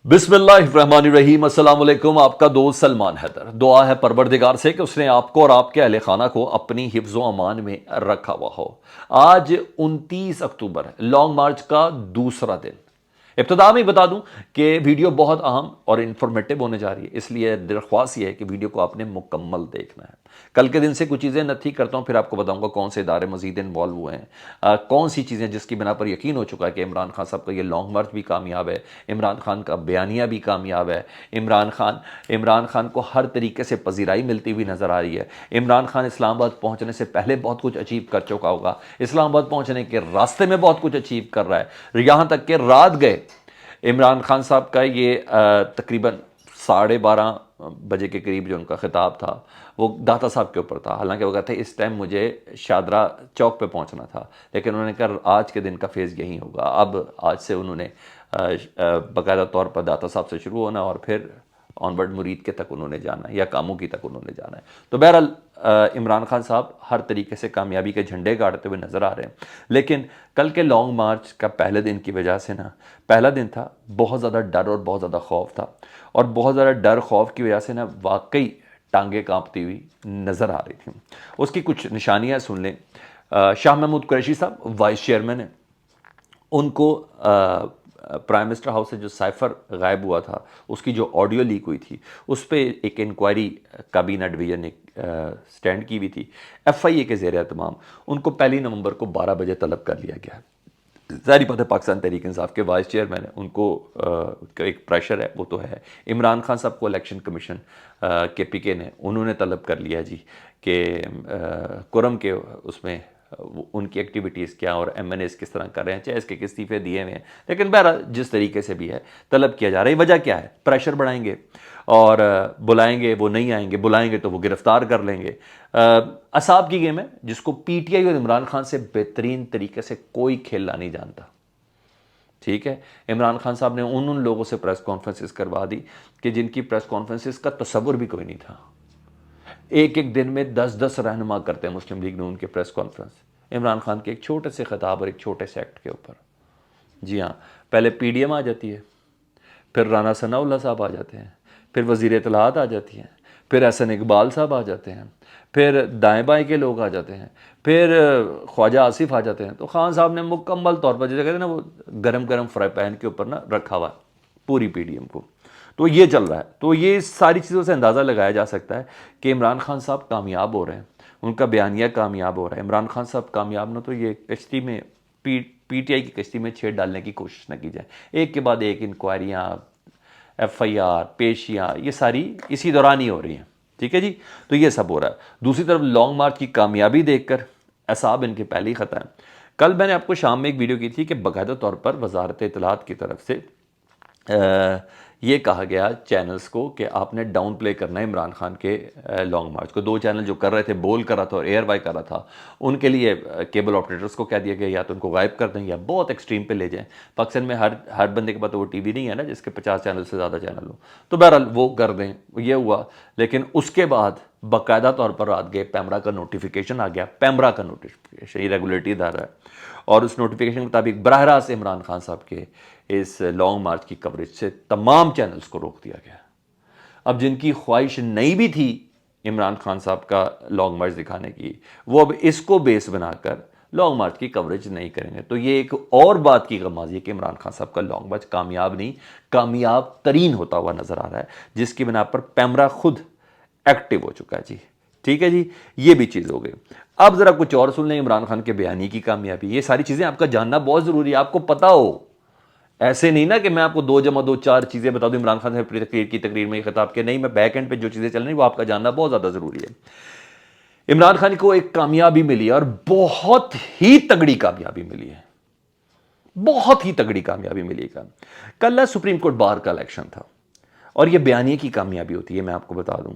बिस्मिल्लाहिर्रहमानिर्रहीम, अस्सलाम वालेकुम। आपका दोस्त सलमान हैदर। दुआ है परवरदिगार से कि उसने आपको और आपके अहले खाना को अपनी हिफ्ज़ो अमान में रखा हुआ हो। आज 29 अक्टूबर, लॉन्ग मार्च का दूसरा दिन। इब्तदा में ही बता दूं कि वीडियो बहुत अहम और इन्फॉर्मेटिव होने जा रही है, इसलिए दरख्वास्त ये है कि वीडियो को आपने मुकम्मल देखना है। कल के दिन से कुछ चीज़ें नथी करता हूं, फिर आपको बताऊंगा कौन से इदारे मजीद इन्वॉल्व हुए हैं, कौन सी चीज़ें जिसकी बिना पर यकीन हो चुका है कि इमरान खान साहब का ये लॉन्ग मार्च भी कामयाब है, इमरान खान का बयानिया भी कामयाब है। इमरान खान को हर तरीके से पजीराई मिलती हुई नज़र आ रही है। इमरान खान इस्लामाबाद पहुंचने से पहले बहुत कुछ अचीव कर चुका होगा, इस्लामाबाद पहुंचने के रास्ते में बहुत कुछ अचीव कर रहा है, यहाँ तक कि रात गए इमरान खान साहब का ये तकरीबन 12:30 बजे के करीब जो उनका खिताब था वो दाता साहब के ऊपर था। हालांकि वो कहते इस टाइम मुझे शादरा चौक पे पहुंचना था, लेकिन उन्होंने कहा आज के दिन का फेज़ यही होगा। अब आज से उन्होंने बाकायदा तौर पर दाता साहब से शुरू होना और फिर ऑनवर्ड मुरीद के तक उन्होंने जाना है या कामों की तक उन्होंने जाना है। तो बहरहाल इमरान खान साहब हर तरीके से कामयाबी के झंडे गाड़ते हुए नज़र आ रहे हैं। लेकिन कल के लॉन्ग मार्च का पहले दिन की वजह से ना, पहला दिन था, बहुत ज़्यादा डर और बहुत ज़्यादा खौफ था, और बहुत ज़्यादा डर खौफ की वजह से ना वाकई टांगें कांपती हुई नज़र आ रही थी। उसकी कुछ निशानियाँ सुन लें। शाह महमूद कुरैशी साहब वाइस चेयरमैन हैं, उनको प्राइम मिनिस्टर हाउस से जो साइफर गायब हुआ था उसकी जो ऑडियो लीक हुई थी उस पर एक इंक्वायरी काबीना डिवीज़न ने स्टैंड की हुई थी। FIA के ज़ेर तमाम उनको 1 नवंबर को 12 बजे तलब कर लिया गया। ज़ाहिर बात है पाकिस्तान तहरीक इंसाफ के वाइस चेयरमैन है, उनको एक प्रेशर है, वो तो है। इमरान खान साहब को इलेक्शन कमीशन के PK ने उन्होंने तलब कर लिया जी कि कुरम के उसमें उनकी एक्टिविटीज़ क्या और MNAs किस तरह कर रहे हैं, चाहे इसके इस्तीफे दिए हुए हैं, लेकिन बहरहाल जिस तरीके से भी है तलब किया जा रहा है। वजह क्या है? प्रेशर बढ़ाएंगे और बुलाएंगे वो नहीं आएंगे, बुलाएंगे तो वो गिरफ्तार कर लेंगे। असाब की गेम है जिसको PTI और इमरान खान से बेहतरीन तरीके से कोई खेलना नहीं जानता। ठीक है, इमरान खान साहब ने उन लोगों से प्रेस कॉन्फ्रेंसिस करवा दी कि जिनकी प्रेस कॉन्फ्रेंसिस का तसव्वुर भी कोई नहीं था। एक एक दिन में 10-10 रहनुमा करते हैं मुस्लिम लीग नून के प्रेस कॉन्फ्रेंस, इमरान खान के एक छोटे से खिताब और एक छोटे से एक्ट के ऊपर। जी हाँ, पहले PDM आ जाती है, फिर राना सनाउल्लाह साहब आ जाते हैं, फिर वज़ीर इत्तलाआत आ जाती हैं, फिर एहसन इकबाल साहब आ जाते हैं, फिर दाएं बाएं के लोग आ जाते हैं, फिर ख्वाजा आसिफ आ जाते हैं। तो खान साहब ने मुकम्मल तौर पर जैसे कहते हैं ना वो गरम गरम फ्राई पैन के ऊपर ना रखा हुआ पूरी PDM को। तो ये चल रहा है। तो ये सारी चीज़ों से अंदाज़ा लगाया जा सकता है कि इमरान खान साहब कामयाब हो रहे हैं, उनका बयानिया कामयाब हो रहा है। इमरान खान साहब कामयाब ना तो ये कश्ती में PTI की कश्ती में छेद डालने की कोशिश न की जाए। एक के बाद एक इंक्वायरियाँ, FIR, पेशियाँ, ये सारी इसी दौरान ही हो रही हैं। ठीक है जी, तो ये सब हो रहा है। दूसरी तरफ लॉन्ग मार्च की कामयाबी देखकर असाब इनके पहले ही ख़त्म है। कल मैंने आपको शाम में एक वीडियो की थी कि बाकायदा तौर पर वजारत इत्तलाआत की तरफ से ये कहा गया चैनल्स को कि आपने डाउन प्ले करना है इमरान खान के लॉन्ग मार्च को। 2 चैनल जो कर रहे थे, बोल कर रहा था और एयर वाई कर रहा था, उनके लिए केबल ऑपरेटर्स को कह दिया गया या तो उनको गायब कर दें या बहुत एक्सट्रीम पे ले जाएं। पाकिस्तान में हर बंदे के पास तो वो TV नहीं है ना जिसके 50 चैनल से ज़्यादा चैनल हो, तो बहरहाल वो कर दें, ये हुआ। लेकिन उसके बाद बाकायदा तौर पर रात गए पैमरा का नोटिफिकेशन आ गया। पैमरा का नोटिफिकेशन ये रेगुलेटरी इदारा है, और उस नोटिफिकेशन के मुताबिक बराह रास्त इमरान खान साहब के इस लॉन्ग मार्च की कवरेज से तमाम चैनल्स को रोक दिया गया। अब जिनकी ख्वाहिश नहीं भी थी इमरान खान साहब का लॉन्ग मार्च दिखाने की, वो अब इसको बेस बनाकर लॉन्ग मार्च की कवरेज नहीं करेंगे। तो ये एक और बात की गमाजी है कि इमरान खान साहब का लॉन्ग मार्च कामयाब नहीं, कामयाब तरीन होता हुआ नजर आ रहा है, जिसकी बिना पर पैमरा खुद एक्टिव हो चुका है जी। ठीक है जी, ये भी चीज़ हो गई। अब ज़रा कुछ और सुन लें इमरान खान के बयानी की कामयाबी। ये सारी चीज़ें आपका जानना बहुत ज़रूरी है, आपको पता हो। ऐसे नहीं ना कि मैं आपको 2+2 4 चीज़ें बता दूं इमरान खान साहब की तकरीर में खिताब के, नहीं, मैं बैक एंड पे जो चीज़ें चल रही वो आपका जानना बहुत ज़्यादा ज़रूरी है। इमरान खान को एक कामयाबी मिली है और बहुत ही तगड़ी कामयाबी मिली है, बहुत ही तगड़ी कामयाबी मिली है। कल सुप्रीम कोर्ट बार का इलेक्शन था और यह बयानिए की कामयाबी होती है, मैं आपको बता दूं,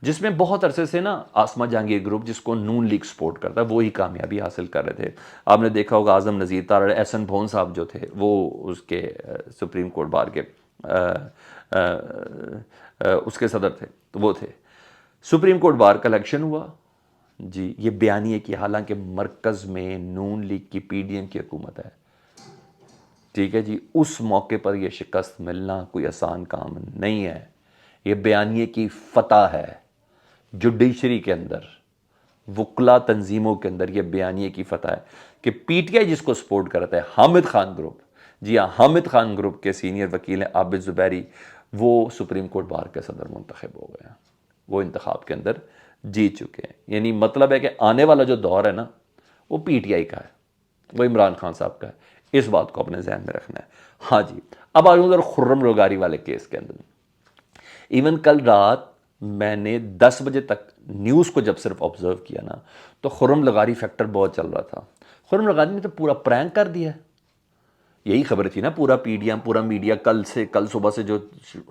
जिसमें बहुत अरसे से ना आसमा जहांगीर ग्रुप जिसको नून लीग सपोर्ट करता है वो ही कामयाबी हासिल कर रहे थे। आपने देखा होगा आजम नज़ीर तारड़, एहसन भोन साहब जो थे वो उसके सुप्रीम कोर्ट बार के उसके सदर थे, तो वो थे। सुप्रीम कोर्ट बार का इलेक्शन हुआ जी, ये बयानिए की, हालांकि मरकज़ में नून लीग की PDM की हुकूमत है। ठीक है जी, उस मौके पर यह शिकस्त मिलना कोई आसान काम नहीं है। ये बयानिए की फतह है, जुडिशरी के अंदर, वकला तंजीमों के अंदर यह बयानिए की फतह है कि पीटीआई जिसको सपोर्ट करता है, हामिद खान ग्रुप, जी हाँ, हामिद खान ग्रुप के सीनियर वकील हैं आबिद जुबैरी, वो सुप्रीम कोर्ट बार के सदर मुंतखब हो गए हैं, वो इंतखाब के अंदर जीत चुके हैं। यानी मतलब है कि आने वाला जो दौर है ना, वो पीटीआई का है, वो इमरान खान साहब का है। इस बात को अपने जहन में रखना है। हाँ जी, अब आ जाऊँ खुर्रम लगारी वाले केस के अंदर। इवन कल रात मैंने 10 बजे तक न्यूज़ को जब सिर्फ ऑब्जर्व किया ना, तो खुर्रम लगारी फैक्टर बहुत चल रहा था। खुर्रम लगारी ने तो पूरा प्रैंक कर दिया। यही खबर थी ना, पूरा पीडीएम, पूरा मीडिया कल सुबह से जो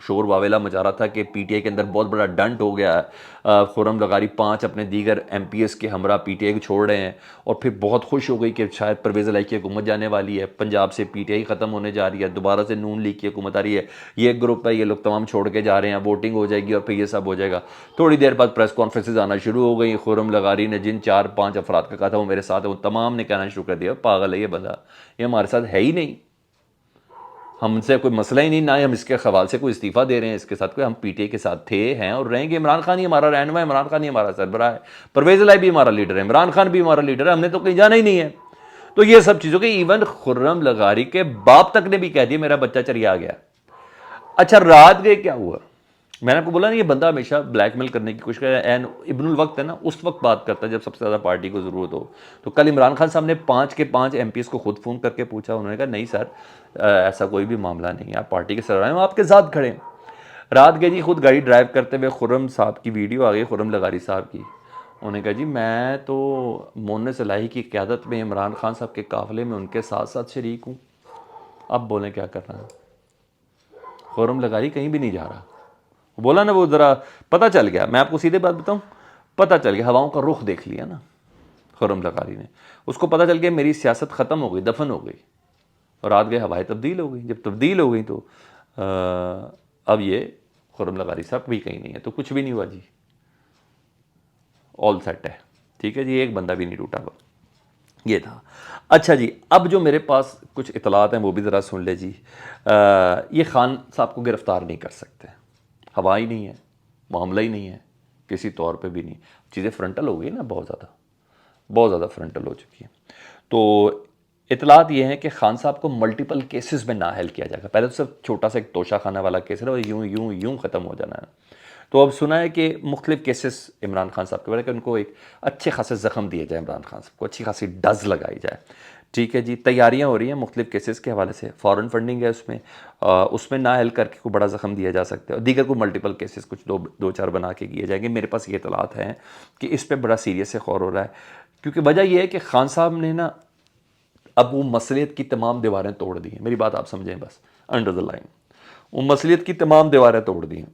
शोर वावेला मचा रहा था कि पीटीआई के अंदर बहुत बड़ा डंट हो गया है, खुर्रम लगारी 5 अपने दीगर एमपीएस के हमरा पीटीआई को छोड़ रहे हैं, और फिर बहुत खुश हो गई कि शायद परवेज़ इलाही की हुकूमत जाने वाली है, पंजाब से पीटीआई ख़त्म होने जा रही है, दोबारा से नून लीग की हुकूमत आ रही है, ये एक ग्रुप है, ये लोग तमाम छोड़ के जा रहे हैं, वोटिंग हो जाएगी और फिर ये सब हो जाएगा। थोड़ी देर बाद प्रेस कॉन्फ्रेंसेज आना शुरू हो गई। खुर्रम लगारी ने जिन 4-5 अफराद का कहा था वो मेरे साथ है, वो तमाम ने कहना शुरू कर दिया, पागल है ये बंदा, ये हमारे साथ है ही नहीं, हमसे कोई मसला ही नहीं, ना ही हम इसके हवाले से कोई इस्तीफ़ा दे रहे हैं, इसके साथ कोई, हम पीटीआई के साथ थे, हैं और रहेंगे। इमरान खान ही हमारा रहनुमा है, इमरान खान ही हमारा सरबराह है, परवेज़ इलाही भी हमारा लीडर है, इमरान खान भी हमारा लीडर है, हमने तो कहीं जाना ही नहीं है। तो ये सब चीज़ों के इवन खुर्रम लगारी के बाप तक ने भी कह दिया मेरा बच्चा चरिया गया। अच्छा, रात गए क्या हुआ, मैंने आपको बोला ना, ये बंदा हमेशा ब्लैकमेल करने की कोशिश कर रहा है। एंड इब्नुल वक्त है ना, उस वक्त बात करता है जब सबसे ज़्यादा पार्टी को ज़रूरत हो। तो कल इमरान खान साहब ने 5 के 5 एमपीएस को खुद फ़ोन करके पूछा, उन्होंने कहा नहीं सर, ऐसा कोई भी मामला नहीं है, आप पार्टी के सरबराह हैं, हम आपके साथ खड़े हैं। रात गए जी, खुद गाड़ी ड्राइव करते हुए खुर्रम साहब की वीडियो आ गई, खुर्रम लगारी साहब की। उन्होंने कहा जी मैं तो मोहन इलाही की क़यादत में इमरान खान साहब के काफ़िले में उनके साथ साथ शरीक हूँ, अब बोलें क्या करना है। खुर्रम लगारी कहीं भी नहीं जा रहा, बोला ना, वो ज़रा पता चल गया, मैं आपको सीधे बात बताऊं, पता चल गया, हवाओं का रुख देख लिया ना खुर्रम लगारी ने, उसको पता चल गया मेरी सियासत ख़त्म हो गई, दफन हो गई, और रात गए हवाएं तब्दील हो गई। जब तब्दील हो गई तो अब ये खुर्रम लगारी साहब भी कहीं नहीं है, तो कुछ भी नहीं हुआ जी, ऑल सेट है, ठीक है जी, एक बंदा भी नहीं टूटा हुआ, ये था। अच्छा जी, अब जो मेरे पास कुछ इतलात हैं वो भी ज़रा सुन ले जी। ये खान साहब को गिरफ़्तार नहीं कर सकते, हवा ही नहीं है, मामला ही नहीं है, किसी तौर पे भी नहीं, चीज़ें फ्रंटल हो गई ना, बहुत ज़्यादा फ्रंटल हो चुकी हैं। तो इतलात ये हैं कि खान साहब को मल्टीपल केसेस में नाअहल किया जाएगा। पहले तो सिर्फ छोटा सा एक तोशा खाना वाला केस है और यूं यूं यूं ख़त्म हो जाना है। तो अब सुना है कि मुख्तलिफ केसेस इमरान खान साहब के बारे में, कि उनको एक अच्छे खासे ज़ख्म दिए जाए, इमरान खान साहब को अच्छी खासी डज लगाई जाए, ठीक है जी। तैयारियां हो रही हैं मुख्तलिफ केसेस के हवाले से, फ़ॉरेन फंडिंग है उसमें, उसमें नाअहल करके कोई बड़ा ज़ख्म दिया जा सकता है, और दीगर को मल्टीपल केसेस कुछ दो चार बना के किए जाएंगे। मेरे पास ये इतलात हैं कि इस पर बड़ा सीरियस से गौर हो रहा है, क्योंकि वजह यह है कि खान साहब ने ना अब वो मसलियत की तमाम दीवारें तोड़ दी हैं। मेरी बात आप समझें बस, अंडर द लाइन, वो मसलियत की तमाम दीवारें तोड़ दी हैं।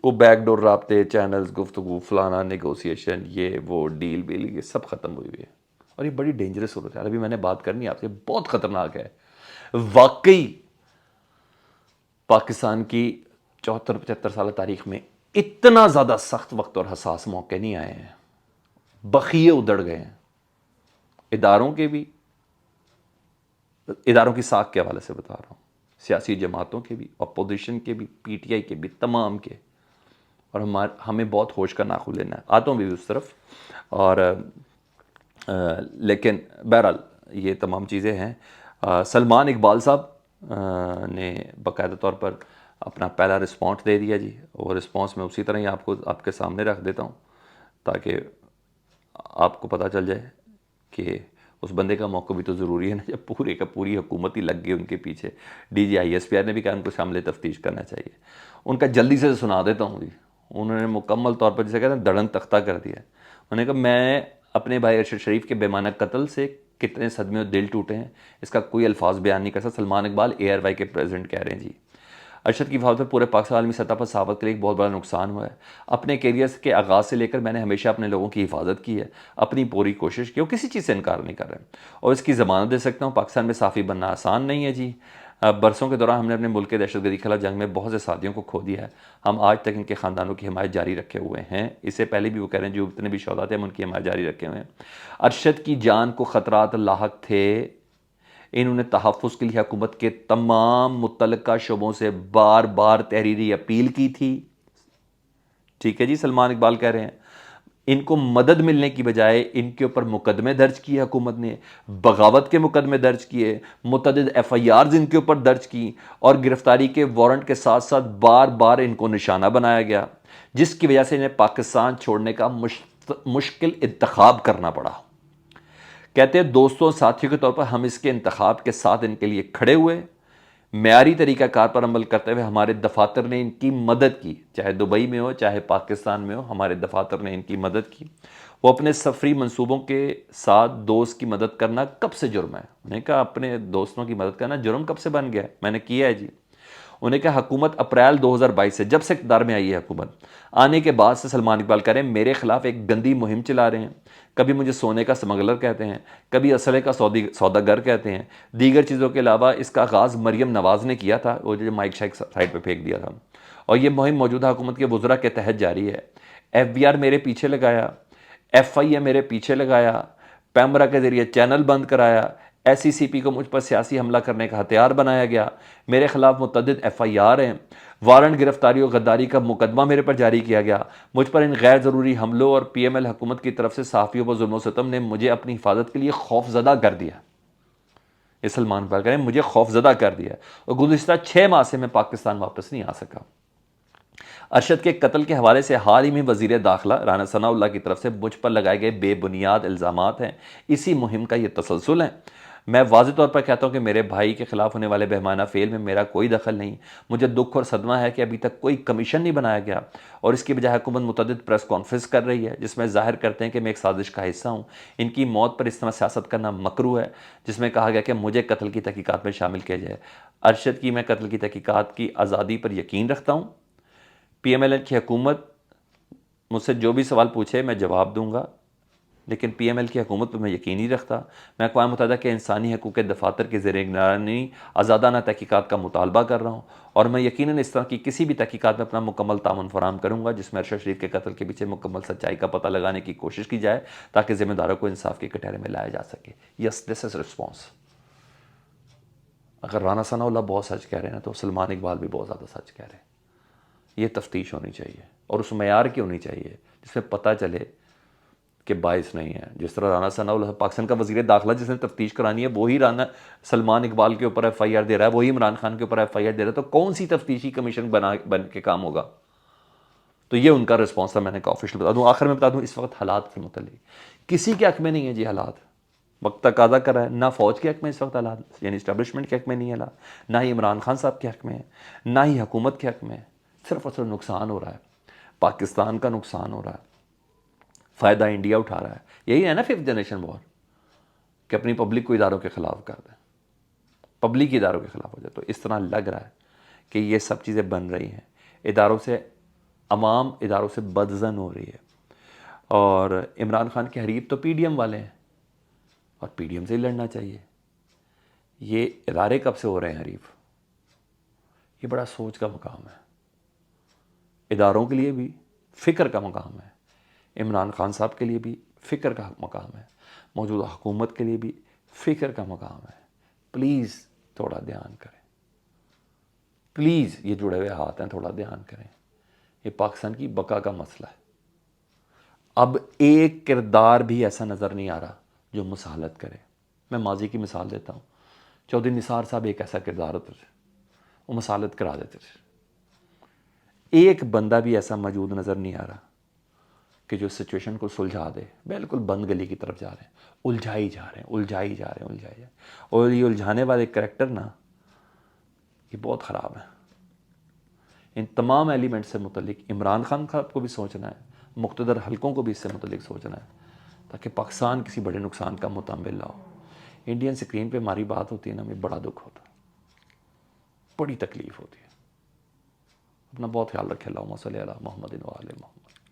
वो बैकडोर राब्ते, चैनल्स, गुफ्तगू, फलाना, नेगोशिएशन, ये वो डील बील, ये सब ख़त्म हुई हुई है, और ये बड़ी डेंजरस सूरत है। अभी मैंने बात करनी आपसे, बहुत ख़तरनाक है वाकई। पाकिस्तान की 74-75 साल तारीख में इतना ज़्यादा सख्त वक्त और हसास मौके नहीं आए हैं, बखिए उधड़ गए हैं, इदारों के भी, इदारों की साख के हवाले से बता रहा हूँ, सियासी जमातों के भी, अपोजिशन के भी, पीटीआई के भी, तमाम के, और हमें बहुत होश का नाखुन लेना है। आता हूँ भी उस तरफ, और लेकिन बहरहाल ये तमाम चीज़ें हैं। सलमान इकबाल साहब ने बाकायदा तौर पर अपना पहला रिस्पॉन्स दे दिया जी, और रिस्पॉन्स मैं उसी तरह ही आपको आपके सामने रख देता हूँ ताकि आपको पता चल जाए कि उस बंदे का मौका भी तो ज़रूरी है ना, जब पूरे का पूरी हुकूमत ही लग गई उनके पीछे। DGISPR ने भी कहा उनको शामिल तफ्तीश करना चाहिए। उनका जल्दी से सुना देता हूँ जी। उन्होंने मुकम्मल तौर पर जिसे कहते हैं दड़न तख्ता कर दिया। उन्होंने कहा मैं अपने भाई अरशद शरीफ के बेमाना कत्ल से कितने सदमे और दिल टूटे हैं इसका कोई अल्फाज बयान नहीं कर सकता। सलमान इकबाल ARY के प्रेसिडेंट कह रहे हैं जी। अरशद की वफात पर पूरे पाकिस्तान आलमी सतह पर सहाफ़त के लिए एक बहुत बड़ा नुकसान हुआ है। अपने कैरियर के आगाज़ से लेकर मैंने हमेशा अपने लोगों की हिफाजत की है, अपनी पूरी कोशिश की, और किसी चीज़ से इनकार नहीं कर रहे, और इसकी ज़मानत दे सकता हूँ। पाकिस्तान में साफ़ी बनना आसान नहीं है जी। बरसों के दौरान हमने अपने मुल्क के दहशतगर्दी के खिलाफ जंग में बहुत से साथियों को खो दिया है। हम आज तक इनके ख़ानदानों की हिमायत जारी रखे हुए हैं। इससे पहले भी वो कह रहे हैं जो जितने भी शौहदा थे हम उनकी हिमायत जारी रखे हुए हैं। अरशद की जान को ख़तरात लाहक थे, इन्होंने तहफ़्फ़ुज़ के लिए हुकूमत के तमाम मुतल्लिका शुबों से बार बार तहरीरी अपील की थी। ठीक है जी, सलमान इकबाल कह रहे हैं इनको मदद मिलने की बजाय इनके ऊपर मुकदमे दर्ज किए हुकूमत ने, बगावत के मुकदमे दर्ज किए, मुतअद्दिद FIRs इनके ऊपर दर्ज की और गिरफ्तारी के वारंट के साथ साथ बार बार इनको निशाना बनाया गया, जिसकी वजह से इन्हें पाकिस्तान छोड़ने का मुश्किल इंतखाब करना पड़ा। कहते हैं दोस्तों साथियों के तौर पर हम इसके इंतखाब के साथ इनके लिए खड़े हुए, मेयारी तरीक़ाकार पर अमल करते हुए हमारे दफातर ने इनकी मदद की, चाहे दुबई में हो चाहे पाकिस्तान में हो, हमारे दफातर ने इनकी मदद की। वो अपने सफरी मंसूबों के साथ दोस्त की मदद करना कब से जुर्म है? उन्हें कहा अपने दोस्तों की मदद करना जुर्म कब से बन गया? मैंने किया है जी। उन्हें कहा हुकूमत अप्रैल 2022 से, जब से इक़्तिदार में आई है हुकूमत, आने के बाद से सलमान इकबाल कह रहे हैं मेरे खिलाफ एक गंदी मुहिम चला रहे हैं। कभी मुझे सोने का स्मगलर कहते हैं, कभी असले का सौदागर कहते हैं। दीगर चीज़ों के अलावा इसका आगाज़ मरियम नवाज़ ने किया था, वो जो माइक शाइक साइड पर फेंक दिया था। और ये मुहिम मौजूदा हुकूमत के वज़रा के तहत जारी है। FBR मेरे पीछे लगाया, FIA मेरे पीछे लगाया, पैमरा के ज़रिए चैनल बंद कराया, SCCP को मुझ पर सियासी हमला करने का हथियार बनाया गया, मेरे खिलाफ मुतअद्दिद FIR हैं, वारंट गिरफ्तारी और गद्दारी का मुकदमा मेरे पर जारी किया गया। मुझ पर इन गैर ज़रूरी हमलों और PML हुकूमत की तरफ से सहाफ़ियों पर जुल्म सितम ने मुझे अपनी हिफाजत के लिए खौफजदा कर दिया। ये सलमान इकबाल कह रहे हैं मुझे खौफजदा कर दिया और गुज़िश्ता 6 माह से मैं पाकिस्तान वापस नहीं आ सका। अरशद के कत्ल के हवाले से हाल ही में वज़ीर दाखिला राना सनाउल्लाह की तरफ से मुझ पर लगाए गए बेबुनियाद इल्ज़ामात हैं। इसी मुहिम का ये तसलसल है। मैं वाज़ेह तौर पर कहता हूँ कि मेरे भाई के खिलाफ होने वाले बेहमाना फेल में मेरा कोई दखल नहीं। मुझे दुख और सदमा है कि अभी तक कोई कमीशन नहीं बनाया गया और इसकी बजाय हुकूमत मुतअद्दिद प्रेस कॉन्फ्रेंस कर रही है जिसमें ज़ाहिर करते हैं कि मैं एक साजिश का हिस्सा हूँ। इनकी मौत पर इस तरह सियासत करना मकरू है जिसमें कहा गया कि मुझे कत्ल की तहकीकात में शामिल किया जाए। अरशद की मैं कत्ल की तहकीकात की आज़ादी पर यकीन रखता हूँ। PML की हुकूमत मुझसे जो भी सवाल पूछे मैं जवाब दूंगा, लेकिन PML की हुकूमत पर मैं यकीन नहीं रखता। मैं अक़वाम मुत्तहिदा के इंसानी हकूक़ के दफ़ातर के ज़ेर निगरानी आज़ादाना तहकीकात का मुतालबा कर रहा हूँ और मैं यकीनन इस तरह की किसी भी तहकीकात में अपना मुकम्मल ताउन फराहम करूँगा जिसमें अरशद शरीफ के कत्ल के पीछे मुकम्मल सच्चाई का पता लगाने की कोशिश की जाए ताकि ज़िम्मेदारों को इंसाफ के कटहरे में लाया जा सके। Yes, this is response. अगर राना सनाउल्लाह बहुत सच कह रहे हैं तो सलमान इकबाल भी बहुत ज़्यादा सच कह रहे हैं। ये तफ्तीश होनी चाहिए और उस मैार की होनी चाहिए जिसमें पता चले कि बाइस नहीं है। जिस तरह राना सनाउल्लाह पाकिस्तान का वज़ीर दाखिला जिसने तफ्तीश करानी है वही राना सलमान इकबाल के ऊपर FIR दे रहा है, वही इमरान खान के ऊपर FIR दे रहा है, तो कौन सी तफ्तीशी कमीशन बन के काम होगा? तो ये उनका रिस्पॉन्स था। मैंने कहा ऑफिशियल बता दूँ। आखिर में बता दूँ इस वक्त हालात के मुतल्लिक़ किसी के हक़ में नहीं है जी। हालात वक्त तकाज़ा कर रहा है। ना फ़ौज के हक़ में इस वक्त हालात यानी इस्टेब्लिशमेंट के हक़ में नहीं है, ना ही इमरान खान साहब के हक़ में है, ना ही हुकूमत के हक़ में है। सिर्फ और सिर्फ नुकसान हो रहा है, पाकिस्तान का नुकसान हो रहा है, फ़ायदा इंडिया उठा रहा है। यही है ना 5th जनरेशन वॉर कि अपनी पब्लिक को इदारों के ख़िलाफ़ कर दें, पब्लिक इदारों के ख़िलाफ़ हो जाए। तो इस तरह लग रहा है कि ये सब चीज़ें बन रही हैं, इदारों से अवाम इदारों से बदज़न हो रही है। और इमरान खान के हरीफ तो PDM वाले हैं और PDM से ही लड़ना चाहिए। ये इदारे कब से हो रहे हैं हरीफ? ये बड़ा सोच का मकाम है। इदारों के लिए भी फ़िक्र का मकाम है, इमरान खान साहब के लिए भी फ़िक्र का मकाम है, मौजूदा हुकूमत के लिए भी फ़िक्र का मकाम है। प्लीज़ थोड़ा ध्यान करें, प्लीज़ ये जुड़े हुए हाथ हैं, थोड़ा ध्यान करें। ये पाकिस्तान की बका का मसला है। अब एक किरदार भी ऐसा नज़र नहीं आ रहा जो मुसालत करे। मैं माजी की मिसाल देता हूँ। चौधरी निसार साहब एक ऐसा किरदार होते थे, वो मुसालत करा देते थे। एक बंदा भी ऐसा मौजूद नज़र नहीं आ रहा कि जो सिचुएशन को सुलझा दे। बिल्कुल बंद गली की तरफ जा रहे हैं, उलझाई जा रहे हैं, उलझाई जा रहे हैं, उलझाई जा रहे हैं। और ये उलझाने वाले करैक्टर ना, ये बहुत ख़राब है। इन तमाम एलिमेंट से मुतल्लिक इमरान खान साहब को भी सोचना है, मुक़्तदर हलकों को भी इससे मुतल्लिक सोचना है ताकि पाकिस्तान किसी बड़े नुकसान का मुतहम्मिल ना हो। इंडियन स्क्रीन पे हमारी बात होती है ना, हमें बड़ा दुख होता है, बड़ी तकलीफ़ होती है। अपना बहुत ख्याल रखें। अल्लाहुम्मा सल्ली अला मुहम्मदिन व आले मुहम्मद।